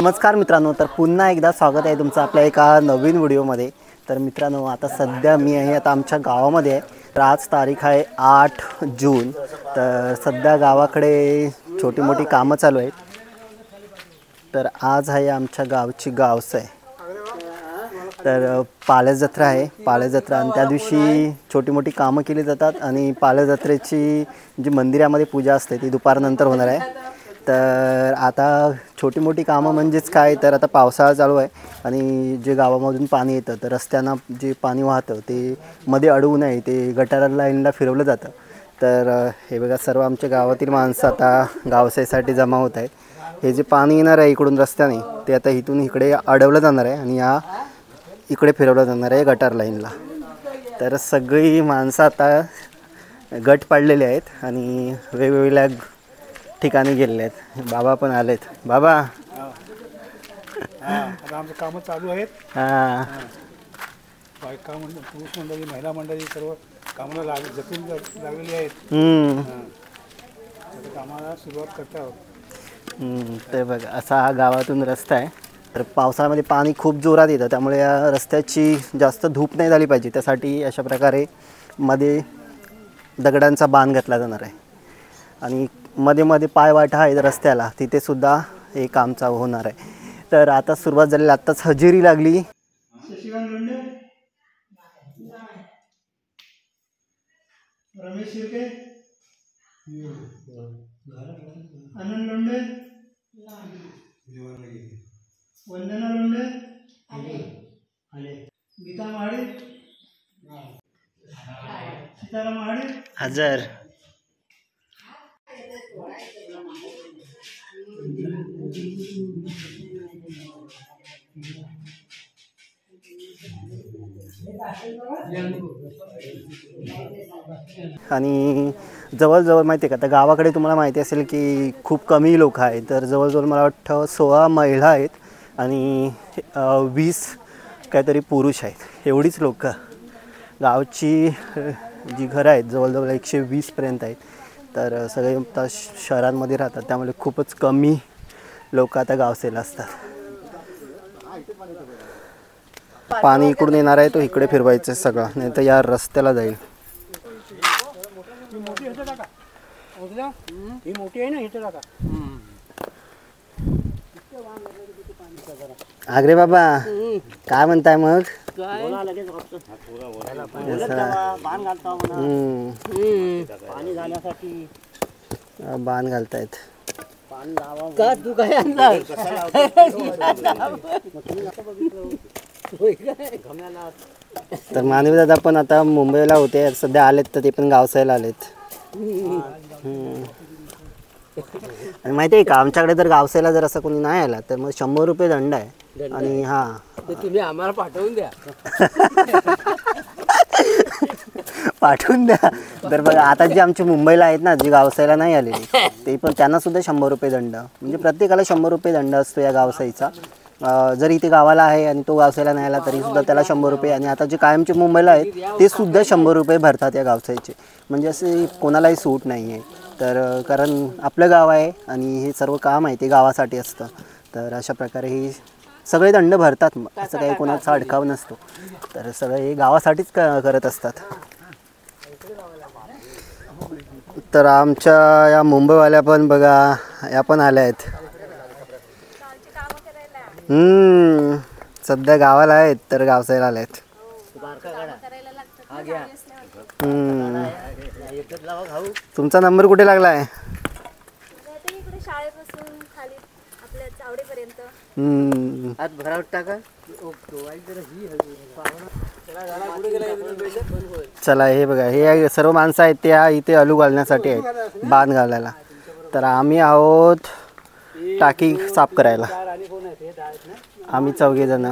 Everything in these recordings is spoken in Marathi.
नमस्कार मित्रांनो, तर पुन्हा एकदा स्वागत आहे तुमचं आपल्या एका नवीन व्हिडिओमध्ये। तर मित्रांनो, आता सध्या मी आहे आता आमच्या गावामध्ये आहे। तर आज तारीख आहे 8 जून। तर सध्या गावाकडे छोटी मोठी कामं चालू आहेत। तर आज आहे आमच्या गावची गावस आहे। तर पाल्या जत्रा आहे, पाल्या जत्रा, आणि त्या दिवशी छोटी मोठी कामं केली जातात। आणि पाल्या जत्रेची जी मंदिरामध्ये पूजा असते ती दुपारनंतर होणार आहे। तर आता छोटी मोठी कामं म्हणजेच काय, तर आता पावसाळा चालू आहे आणि जे गावामधून पाणी येतं तर रस्त्यांना जे पाणी वाहतं ते मध्ये अडवू नये, ते गटार लाईनला फिरवलं जातं। तर हे बघा, सर्व आमच्या गावातील माणसं आता गावसाईसाठी जमा होत आहेत। हे जे पाणी येणार आहे इकडून रस्त्याने, ते आता इथून इकडे अडवलं जाणार आहे आणि या इकडे फिरवलं जाणार आहे गटार लाईनला। तर सगळी माणसं आता गट पाडलेले आहेत आणि वेगवेगळ्या ठिकाणी गेलेले आहेत। बाबा पण आलेत। बाबा, आता आमचं कामं चालू आहेत। बायका मंडळी, पुरुष मंडळी, महिला मंडळी सर्व कामाला लागलेली आहेत। आता कामाला सुरुवात करत आहोत। ते बघा, असा हा गावातून रस्ता आहे। तर पावसाळ्यामध्ये पाणी खूप जोरात येतं, त्यामुळे या रस्त्याची जास्त धूप नाही झाली पाहिजे, त्यासाठी अशा प्रकारे मध्ये दगडांचा बांध घातला जाणार आहे। आणि मध्ये मध्ये पायवाटा आहे रस्त्याला, तिथे सुद्धा हे काम चालू होणार आहे। तर आता सुरुवात झाली, आत्ताच हजेरी लागली। शशिकांत लोंढे, रमेश शिर्के, आनंद लोंढे, वंदना लोंढे, गीता महाडे, सीताराम महाडे हजर। आणि जवळजवळ माहिती आहे का, तर गावाकडे तुम्हाला माहिती असेल की खूप कमी लोक आहेत। तर जवळजवळ मला वाटतं 16 महिला आहेत आणि 20 काहीतरी पुरुष आहेत। एवढीच लोक गावची जी घरं आहेत जवळजवळ 120 पर्यंत आहेत। तर सगळे आता शहरांमध्ये राहतात, त्यामुळे खूपच कमी लोक आता गावसेला असतात। पाणी इकडून येणार आहे, तो इकडे फिरवायचं सगळं, नाही तर या रस्त्याला जाईल। ही मोठी आहे ना, इथे टाका। आग्रे बाबा, काय म्हणताय मग? बाण घालतायत का? तू काय आणलं? तर मानवी दादा पण आता मुंबईला होते, सध्या आलेत, तर ते पण गावसायला आलेत। आणि माहिती आहे का, आमच्याकडे जर गावसायला जर असं कोणी नाही आला तर मग 100 रुपये दंड आहे। आणि तुम्ही आम्हाला पाठवून द्या। पाठवून द्या। तर बघा, आता जे आमचे मुंबईला आहेत ना, जी गावसाईला नाही आलेली, ते पण त्यांना सुद्धा 100 रुपये दंड, म्हणजे प्रत्येकाला 100 रुपये दंड असतो या गावसाईचा। जर इथे गावाला आहे आणि तो गावसाईला नाही आला तरी सुद्धा त्याला 100 रुपये। आणि आता जे कायमचे मुंबईला आहेत ते सुद्धा 100 रुपये भरतात या गावसाईचे, म्हणजे असे कोणालाही सूट नाही आहे। तर कारण आपलं गाव आहे आणि हे सर्व काम आहे ते गावासाठी असतं। तर अशा प्रकारे हे सगळे दंड भरतात, असं काही कोणाचा अडकाव नसतो। तर सगळे हे गावासाठीच करत असतात। तर आमच्या या मुंबईवाल्या पण बघा, या पण आल्या आहेत। सध्या गावाला आहेत, तर गावसाईला आल्या आहेत। तुमचा नंबर कुठे लागला आहे? चला, हे बघा, हे सर्व माणसं आहेत त्या इथे अलू घालण्यासाठी आहेत, बांध घालायला। तर आम्ही आहोत टाकी साफ करायला, आम्ही 4 जण।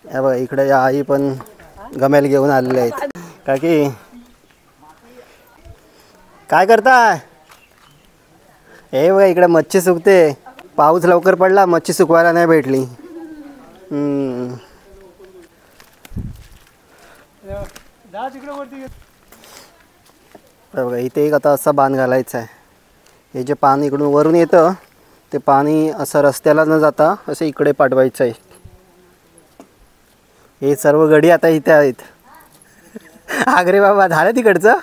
हे बघा, इकडे आई पण गमेल घेऊन आलेले आहेत। काकी, काय करताय? हे बघा, इकडे मच्छी सुकते। पाऊस लवकर पडला, मच्छी सुकवायला नाही भेटली। बघा, इथे एक आता असा बांध घालायचा आहे। हे जे पाणी इकडून वरून येतं ते पाणी असं रस्त्याला न जाता असं इकडे पाठवायचं आहे. हे सर्व गडी आता इथे आहेत. आगरे बाबा झालं तिकडचं.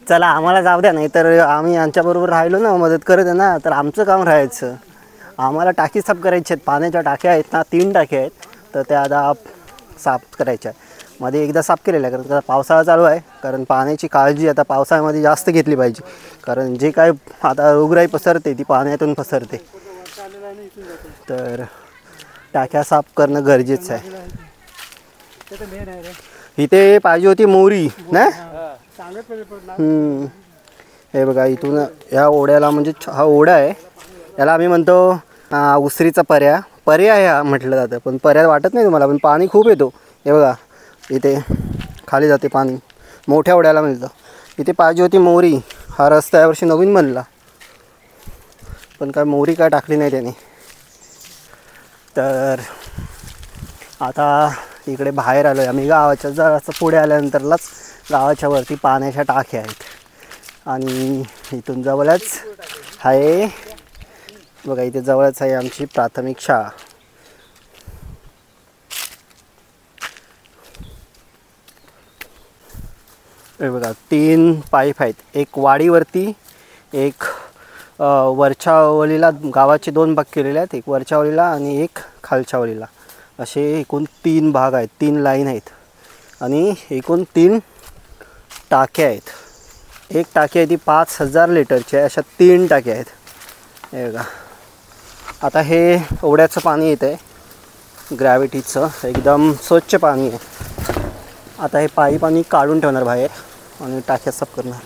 चला आम्हाला जाऊ द्या, नाही तर आम्ही यांच्याबरोबर राहिलो ना, मदत करत आहे ना, तर आमचं काम राहायचं. आम्हाला टाकी साफ करायची आहेत. पाण्याच्या टाक्या आहेत ना, 3 टाक्या आहेत, तर त्या आता साफ करायच्या आहेत. मध्ये एकदा साफ केलेलं आहे, कारण पावसाळा चालू आहे. कारण पाण्याची काळजी आता पावसाळ्यामध्ये जास्त घेतली पाहिजे, कारण जे काय आता रोगराई पसरते ती पाण्यातून पसरते. तर टाक्या साफ करणं गरजेचं आहे. इथे पाहिजे होती मोरी ना. हे बघा इथून ह्या ओढ्याला, म्हणजे हा ओढा आहे, याला आम्ही म्हणतो उसरीचा पर्याय हा म्हटलं जातं. पण पर्याय वाटत नाही तुम्हाला, पण पाणी खूप येतो. हे बघा इथे खाली जाते पाणी, मोठ्या ओढ्याला मिळतं. इथे पाहिजे होती मोरी. हा रस्ता यावर्षी नवीन बनला, पण काय मोरी काय टाकली नाही त्याने. तर आता इकडे बाहेर आलो आहे आम्ही गावाच्या. जरासं पुढे आल्यानंतरलाच गावाच्या वरती पाण्याच्या टाक्या आहेत. आणि इथून जवळच आहे बघा, इथे जवळच आहे आमची प्राथमिक शाळा. हे बघा 3 पाईप आहेत. एक वाडीवरती, एक वरच्या वलीला. गावाचे 2 भाग केलेले आहेत, एक वरच्या वलीला आणि एक खालच्या वलीला. असे एकूण 3 भाग आहेत, 3 लाईन आहेत. आणि एकूण 3 टाक्या आहेत. एक टाकी आहे ती 5000 लिटरची आहे. अशा 3 टाक्या आहेत. हे बघा आता हे ओढ्याचं पाणी येतं आहे, ग्रॅव्हिटीचं एकदम स्वच्छ पाणी आहे. आता हे पाईप आणि काढून ठेवणार बाहेर आणि टाक्या साफ करणार.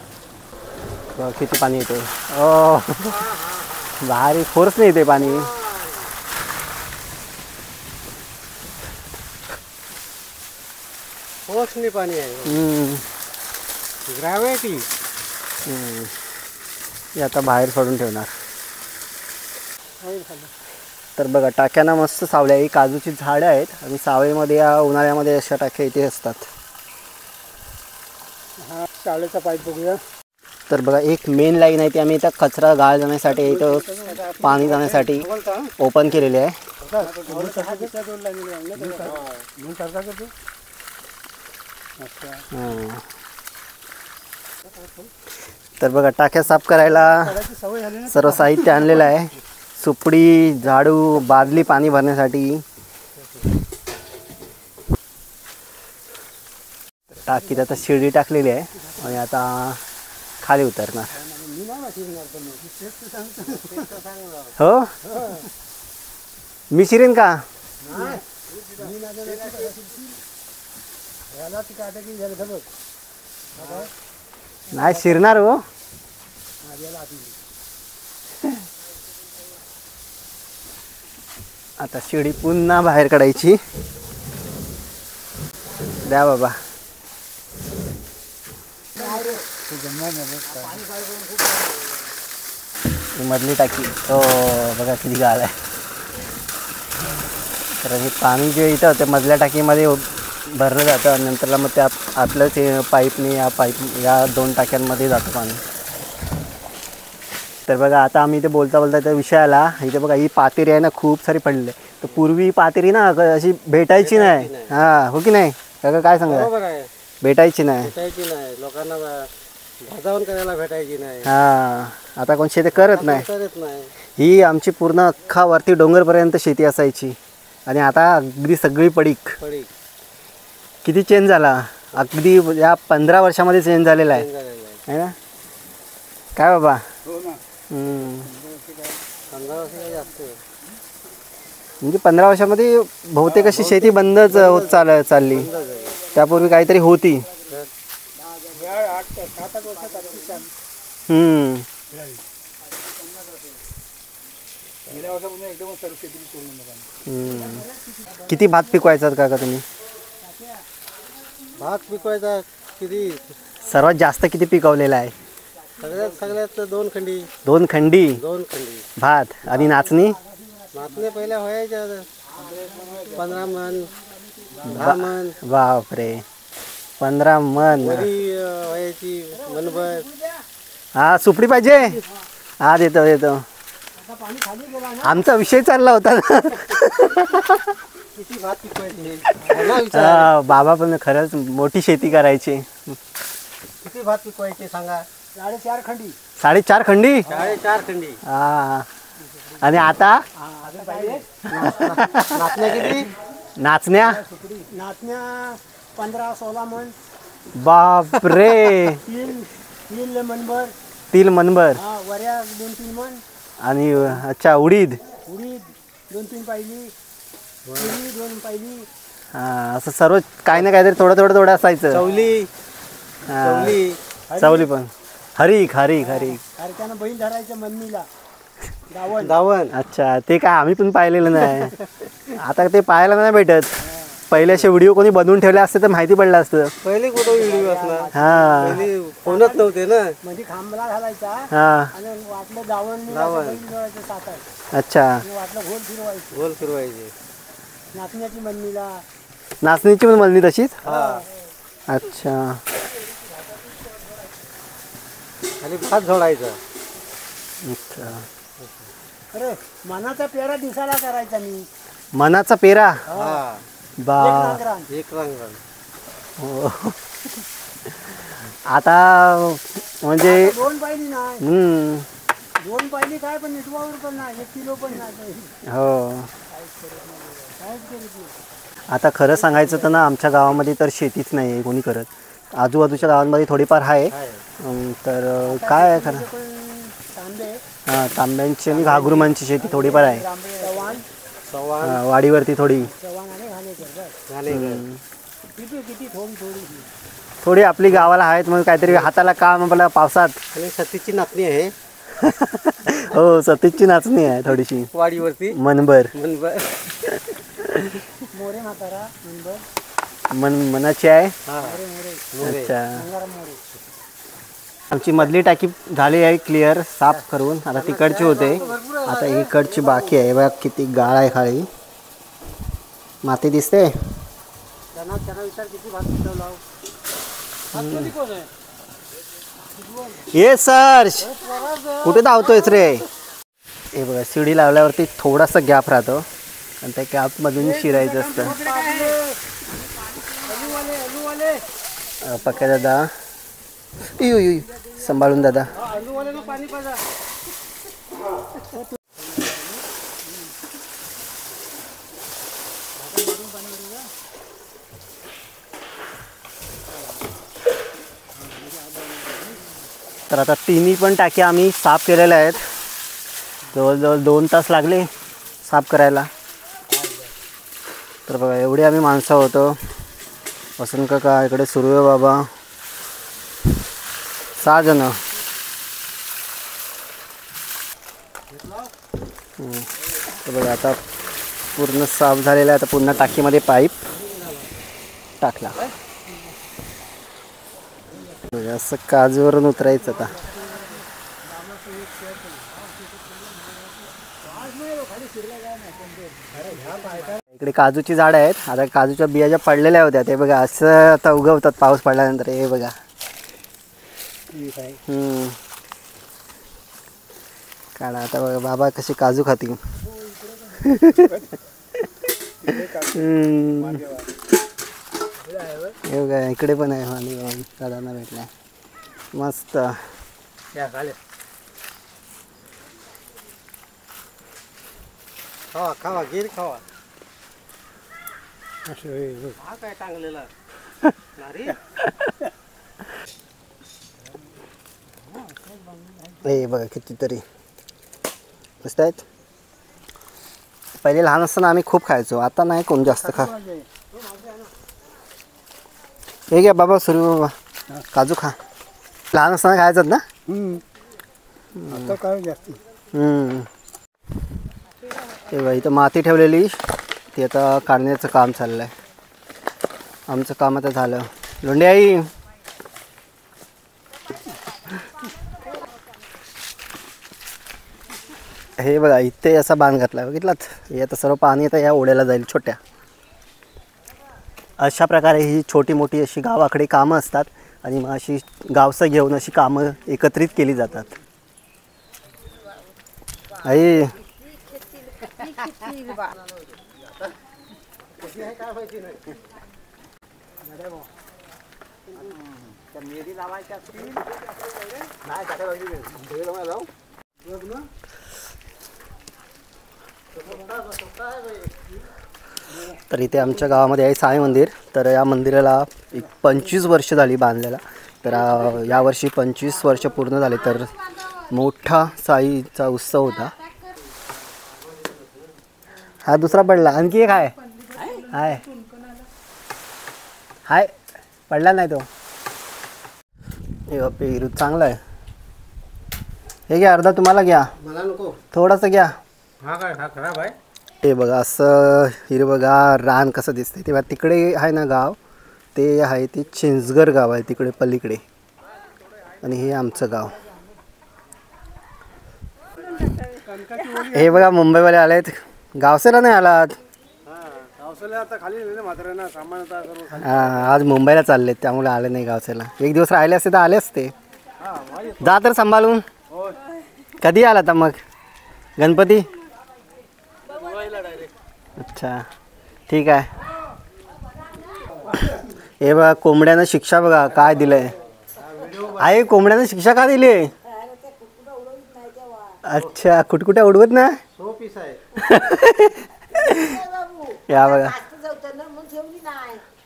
बघा किती पाणी येते. भारी फोर्स नाही येते पाणी. फोर्सने पाणी आहे. ग्रॅव्हिटी. हे आता बाहेर सोडून ठेवणार. तर बघा टाक्यांना मस्त सावल्या. ही काजूची झाडं आहेत आणि सावळीमध्ये या उन्हाळ्यामध्ये अशा टाक्या इथे असतात. हा शाळेचा पाईप बघूया. तर बघा एक मेन लाईन आहे ती आम्ही इथं कचरा गाळ जाण्यासाठी, इथं पाणी जाण्यासाठी ओपन केलेली आहे. तर बघा टाक्या साफ करायला सर्व साहित्य आणलेलं आहे. सुपडी, झाडू, बादली पाणी भरण्यासाठी. टाकीत आता शिडी टाकलेली आहे आणि आता खाली उतरणार. हो मी शिरेन का? नाही शिरणार हो. आता शिडी पुन्हा बाहेर काढायची. द्या बाबा. मधली टाकी हो बघा किती गाळ आहे. तर हे पाणी जे येतं ते मधल्या टाकीमध्ये भरलं जातं आणि नंतरला मग त्या आतलं ते पाईपने या 2 टाक्यांमध्ये जातं पाणी. तर बघा आता आम्ही इथे बोलता त्या विषयाला, इथे बघा ही पातेरी आहे ना खूप सारी पडली. तर पूर्वी पातेरी ना अशी भेटायची नाही. हां हो की नाही काका, काय सांगा? भेटायची नाही. लोकांना भाजावून करायला भेटायची नाही. हां आता कोण शेती करत नाही. ही आमची पूर्ण अख्खा वरती डोंगरपर्यंत शेती असायची आणि आता अगदी सगळी पडीक. किती चेंज झाला, अगदी या 15 वर्षामध्ये चेंज झालेला आहे ना काय बाबा? म्हणजे 15 वर्षामध्ये बहुतेक अशी शेती बंदच होत चालली. त्यापूर्वी काहीतरी होती. किती भात पिकवायचा काका तुम्ही? भात पिकवायचा किती? सर्वात जास्त किती पिकवलेला आहे? सगळ्यात 2 खंडी. 2 खंडी 2 खंडी भात. आणि नाचणी? नाचणी पहिल्या व्हायच्या 15 मन 10 मन. बापरे 15 मन व्हायची मनभर. हा सुपडी पाहिजे? हा देतो. आमचा विषय चालला होता ना. किती भात पिकवायचे बाबा पण खरंच मोठी शेती करायची. किती भात पिकवायचे सांगा. 4.5 खंडी. 4.5 खंडी. 4.5 खंडी. हा आणि आता नाचण्या किती. नाचण्या नाचण्या 15-16 मन. बाप रे. तीन मनभर. तिल मनभर. वऱ्या 2-3 मन. आणि अच्छा उडीद. उडीद 2-3 पायली. तुरी 2 पायली. असं सर्व काही ना काहीतरी थोडं थोडं थोडं असायचं. चवली. चवली पण हरीक हरीक हरीक. त्यानं बैल धरायचं मम्मीला. दावण. अच्छा ते काय आम्ही पण पाहिलेलं नाही. आता ते पाहायला नाही भेटत. पहिले असे व्हिडिओ कोणी बनवून ठेवले असते तर माहिती पडलं असतं. पहिले कुठं व्हिडिओ असणार. हा पहिले फोनच नव्हते ना. मध्ये खांबला घालायचा हा आणि वाटलं दावण सात आहे. अच्छा वाटलं घोल फिरवायचं. गोल फिरवायचे. नाचण्याची मम्मीला. नाचणीची पण बनली तशीच. अच्छा आणि भात झोडायचा. अच्छा अरे मनाचा पेरा दिसायला करायचा मी. मनाचा पेरा. हा बा एक रंग. हो. आता म्हणजे 2 पायली नाही. 2 पायली काय पण निटवावर पण नाही. 1 किलो पण नाही. हो आता खरं सांगायचं तर ना आमच्या गावामध्ये तर शेतीच नाही आहे कोणी करत. आजूबाजूच्या गावांमध्ये थोडीफार आहे. तर काय आहे खरं. हां तांब्यांची आणि घागरुमांची शेती थोडीफार आहे. वाडीवरती थोडी थोडी आपली गावाला आहेत म्हणून काहीतरी हाताला काम आपल्या पावसात. आणि सतीची नाचणी आहे. हो सतीशची नाचणी आहे थोडीशी वाडीवरती मनभर. मोरे म्हातारा मनाची आहे. अच्छा आमची मधली टाकी झाली आहे क्लिअर साफ करून. आता तिकडची होते. आता इकडची बाकी आहे. बघा किती गाळ आहे खाली. माती दिसते. ये सर कुठे धावतोयस रे. हे बघा शिडी लावल्यावरती थोडासा गॅप राहतो आणि त्या गॅपमधून शिरायचं असतं. पक्का दादा सांभाळून दादा. तर आता तिन्ही पण टाक्या आम्ही साफ केलेल्या आहेत. जवळजवळ 2 तास लागले साफ करायला. तर बघा एवढे आम्ही माणसं होतो. वसंत काका इकडे सुरू बाबा 6 जण. तर बघा आता पूर्ण साफ झालेलं आहे. आता पुन्हा टाकीमध्ये पाईप टाकला. असं काजूवरून उतरायचं. आता इकडे काजूची झाड आहेत. आता काजूच्या बिया ज्या पडलेल्या होत्या ते बघा असं आता उगवतात पाऊस पडल्यानंतर. हे बघा काढा. आता बघा बाबा कशी काजू खातील. हे बघा इकडे पण आहे. आणि दादांना भेटलाय मस्त. खावा खावा गिर खावा. असं हा काय टांगलेला हे बघा कितीतरी मस्त आहेत. पहिले लहान असताना आम्ही खूप खायचो. आता नाही कोण जास्त खा. हे घ्या बाबा सुरू बाबा काजू खा. लहान असताना खायचं ना. आता काय जास्त. हे बघा इथं माती ठेवलेली ती आता काढण्याचं काम चाललं आहे. आमचं काम आता झालं. लोंढे आई हे बघा इथे असा बांध घातला बघितलात. हे आता सर्व पाणी आता या ओढ्याला जाईल छोट्या. अशा प्रकारे ही छोटी मोठी अशी गावाकडे कामं असतात आणि मग अशी गावचं घेऊन अशी कामं एकत्रित केली जातात. आई तर इथे आमच्या गावामध्ये आहे साई मंदिर. तर या मंदिराला एक 25 वर्ष झाली बांधलेला. तर यावर्षी 25 वर्ष पूर्ण झाले. तर मोठा साईचा उत्सव होता. हा दुसरा पडला. आणखी एक आहे. हाय हाय पडला नाही तो. हे पेरू चांगला आहे. हे घ्या अर्धा तुम्हाला घ्या. मला नको. थोडासा घ्या. हा काय हा खराब आहे. हे बघा असं हिरवंगार रान कसं दिसतंय. तेव्हा तिकडे आहे ना गाव ते आहे ते चिंचगड गाव आहे तिकडे पलीकडे. आणि हे आमचं गाव. हे बघा मुंबईवाले आलेत. गावसेला नाही आलात. आता खाली मात्र ना सामान आज मुंबईला चाललेत त्यामुळे आले नाही गावसेला. एक दिवस राहिले असते तर आले असते. जा तर सांभाळून. कधी आला तर मग गणपती. अच्छा ठीक आहे. हे बघा कोंबड्यानं शिक्षा बघा काय दिलंय. आहे कोंबड्यानं शिक्षा का दिली. अच्छा कुटकुट्या उडवत ना. या बघा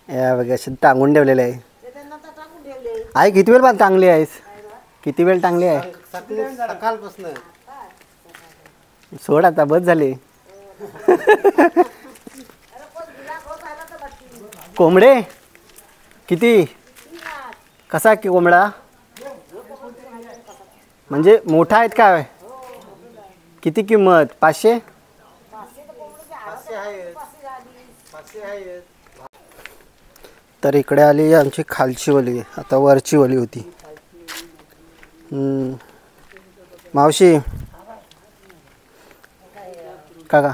या बघा अशी टांगून ठेवलेलं आहे. आई किती वेळ पण टांगली आहेस. किती वेळ टांगली आहे. सकाळपासून सोड आता बस झाली. कोंबडे किती कसा की कोंबडा म्हणजे मोठा आहेत काय. किती किंमत. 500. तर इकडे आली आमची खालची वली. आता वरची वली होती. मावशी काका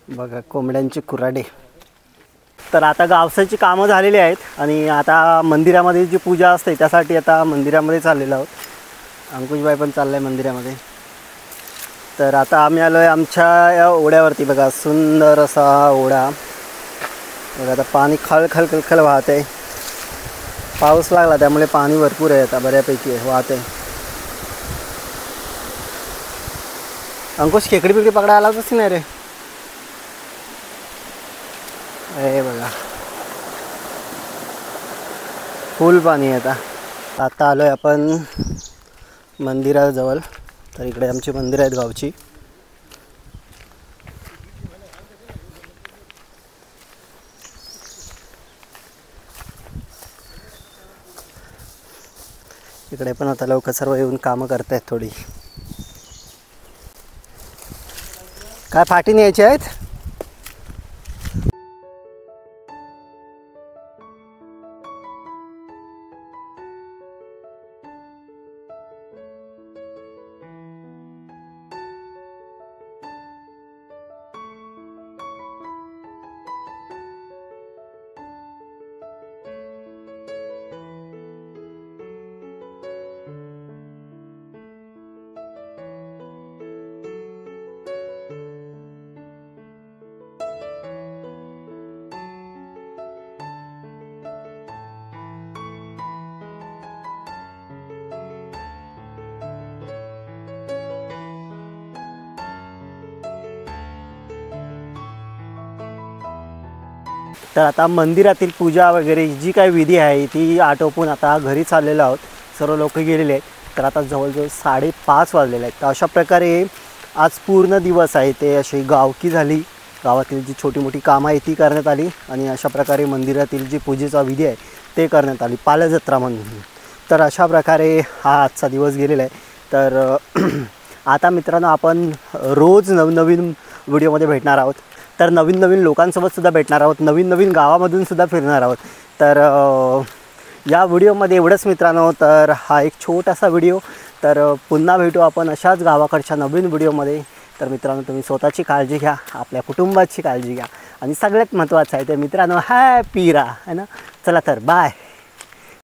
बघा कोंबड्यांची कुऱ्हाडे. तर आता गावसाची कामं झालेली आहेत आणि आता मंदिरामध्ये जी पूजा असते त्यासाठी आता मंदिरामध्ये चाललेलो आहोत. अंकुशबाई पण चाललं आहे मंदिरामध्ये. तर आता आम्ही आलो आहे आमच्या या ओढ्यावरती. बघा सुंदर असा ओढा. बघा आता पाणी खळखळ खळखळ वाहत आहे. पाऊस लागला त्यामुळे पाणी भरपूर आहे. आता बऱ्यापैकी वाहत आहे. अंकुश खेकडी बिकडी पकडायला आलाच नाही रे. हे बघा फुल पाणी आहे. आता आलो आहे आपण मंदिराजवळ. तर इकडे आमची मंदिर आहेत गावची. इकडे पण आता लोक सर्व येऊन कामं करतायत थोडी. काय फाटी न्यायची आहेत. तर आता मंदिरातील पूजा वगैरे जी काही विधी आहे ती आटोपून आता घरी चाललेलो आहोत. सर्व लोक गेलेले आहेत. तर आता जवळजवळ 5:30 वाजलेले आहेत. तर अशा प्रकारे आज पूर्ण दिवस आहे ते अशी गावकी झाली. गावातील जी छोटी मोठी कामं आहे ती करण्यात आली आणि अशा प्रकारे मंदिरातील जी पूजेचा विधी आहे ते करण्यात आली. पालजत्रा म्हणून. तर अशा प्रकारे हा आजचा दिवस गेलेला आहे. तर आता मित्रांनो आपण रोज नवनवीन व्हिडिओमध्ये भेटणार आहोत. तर नवीन नवीन लोकांसोबतसुद्धा भेटणार आहोत. नवीन नवीन गावामधूनसुद्धा फिरणार आहोत. तर या व्हिडिओमध्ये एवढंच मित्रांनो. तर हा एक छोटासा व्हिडिओ. तर पुन्हा भेटू आपण अशाच गावाकडच्या नवीन व्हिडिओमध्ये. तर मित्रांनो तुम्ही स्वतःची काळजी घ्या. आपल्या कुटुंबाची काळजी घ्या. आणि सगळ्यात महत्त्वाचं आहे ते मित्रांनो हॅपी राहा है ना. चला तर बाय.